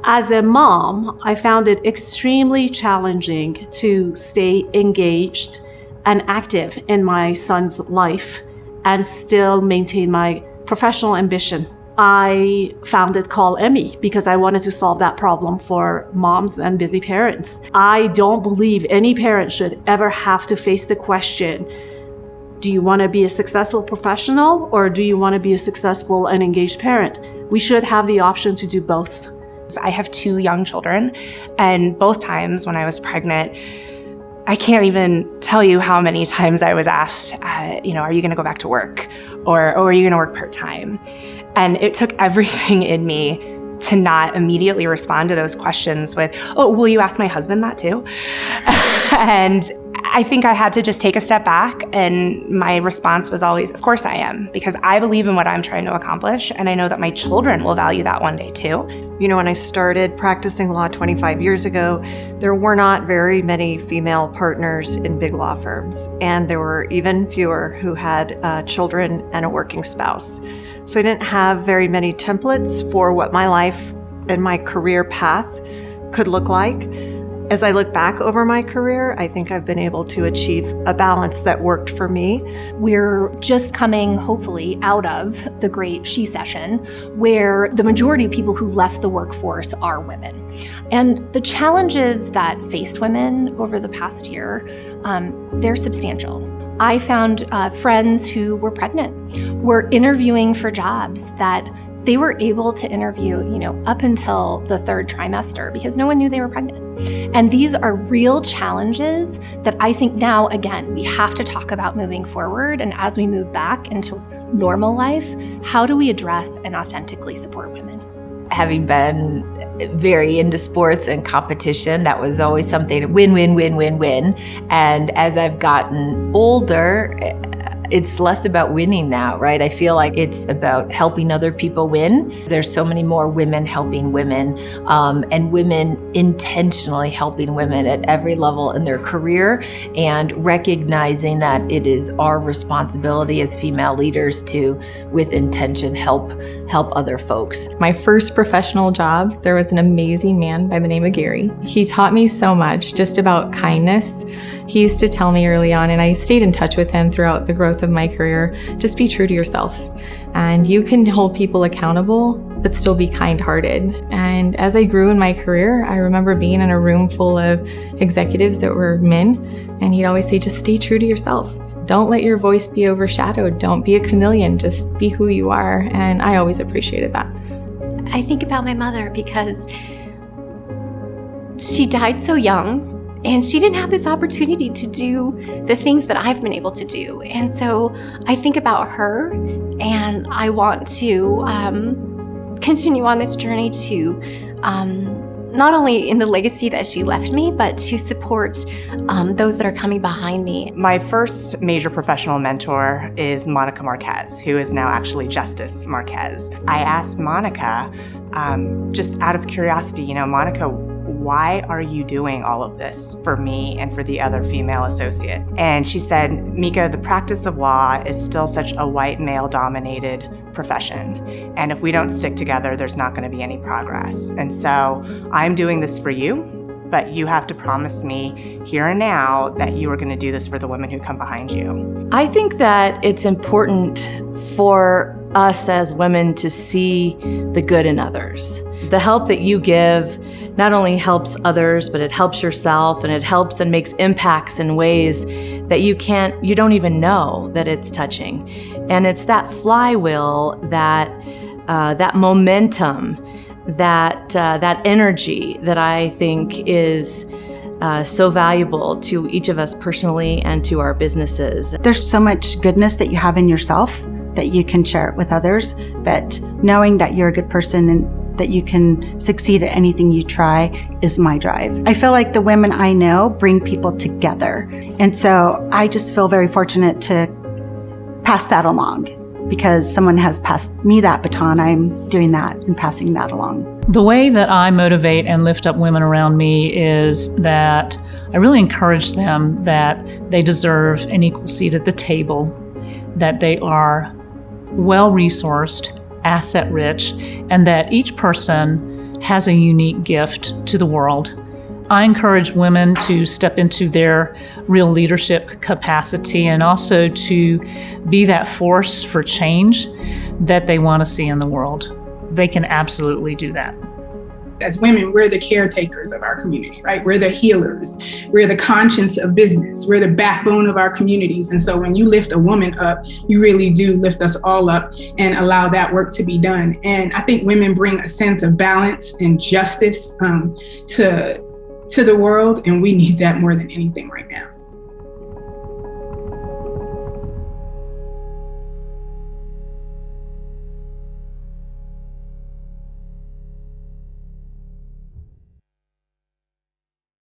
As a mom, I found it extremely challenging to stay engaged and active in my son's life and still maintain my professional ambition. I founded Call Emmy because I wanted to solve that problem for moms and busy parents. I don't believe any parent should ever have to face the question, do you want to be a successful professional or do you want to be a successful and engaged parent? We should have the option to do both. I have 2 young children, and both times when I was pregnant, I can't even tell you how many times I was asked, are you going to go back to work? Or are you going to work part-time? And it took everything in me to not immediately respond to those questions with, oh, will you ask my husband that too? And I think I had to just take a step back, and my response was always, of course I am, because I believe in what I'm trying to accomplish, and I know that my children will value that one day too. You know, when I started practicing law 25 years ago, there were not very many female partners in big law firms, and there were even fewer who had children and a working spouse. So I didn't have very many templates for what my life and my career path could look like. As I look back over my career, I think I've been able to achieve a balance that worked for me. We're just coming, hopefully, out of the great she session, where the majority of people who left the workforce are women. And the challenges that faced women over the past year, they're substantial. I found friends who were pregnant, were interviewing for jobs that they were able to interview, up until the 3rd trimester because no one knew they were pregnant. And these are real challenges that I think now, again, we have to talk about moving forward. And as we move back into normal life, how do we address and authentically support women? Having been very into sports and competition, that was always something, win, win, win, win, win. And as I've gotten older, it's less about winning now, right? I feel like it's about helping other people win. There's so many more women helping women, and women intentionally helping women at every level in their career, and recognizing that it is our responsibility as female leaders to, with intention, help other folks. My first professional job, there was an amazing man by the name of Gary. He taught me so much just about kindness. He used to tell me early on, and I stayed in touch with him throughout the growth of my career, just be true to yourself. And you can hold people accountable, but still be kind-hearted. And as I grew in my career, I remember being in a room full of executives that were men, and he'd always say, just stay true to yourself. Don't let your voice be overshadowed. Don't be a chameleon, just be who you are. And I always appreciated that. I think about my mother because she died so young, and she didn't have this opportunity to do the things that I've been able to do. And so I think about her, and I want to continue on this journey to not only in the legacy that she left me, but to support those that are coming behind me. My first major professional mentor is Monica Marquez, who is now actually Justice Marquez. I asked Monica, just out of curiosity, Monica, why are you doing all of this for me and for the other female associate? And she said, Mika, the practice of law is still such a white male-dominated profession. And if we don't stick together, there's not going to be any progress. And so I'm doing this for you, but you have to promise me here and now that you are going to do this for the women who come behind you. I think that it's important for us as women to see the good in others. The help that you give not only helps others, but it helps yourself, and it helps and makes impacts in ways that you don't even know that it's touching. And it's that flywheel, that momentum, that energy that I think is so valuable to each of us personally and to our businesses. There's so much goodness that you have in yourself that you can share it with others, but knowing that you're a good person and that you can succeed at anything you try is my drive. I feel like the women I know bring people together. And so I just feel very fortunate to pass that along. Because someone has passed me that baton, I'm doing that and passing that along. The way that I motivate and lift up women around me is that I really encourage them that they deserve an equal seat at the table, that they are well-resourced, asset-rich, and that each person has a unique gift to the world. I encourage women to step into their real leadership capacity and also to be that force for change that they want to see in the world. They can absolutely do that. As women, we're the caretakers of our community, right? We're the healers. We're the conscience of business. We're the backbone of our communities. And so when you lift a woman up, you really do lift us all up and allow that work to be done. And I think women bring a sense of balance and justice to the world, and we need that more than anything right now.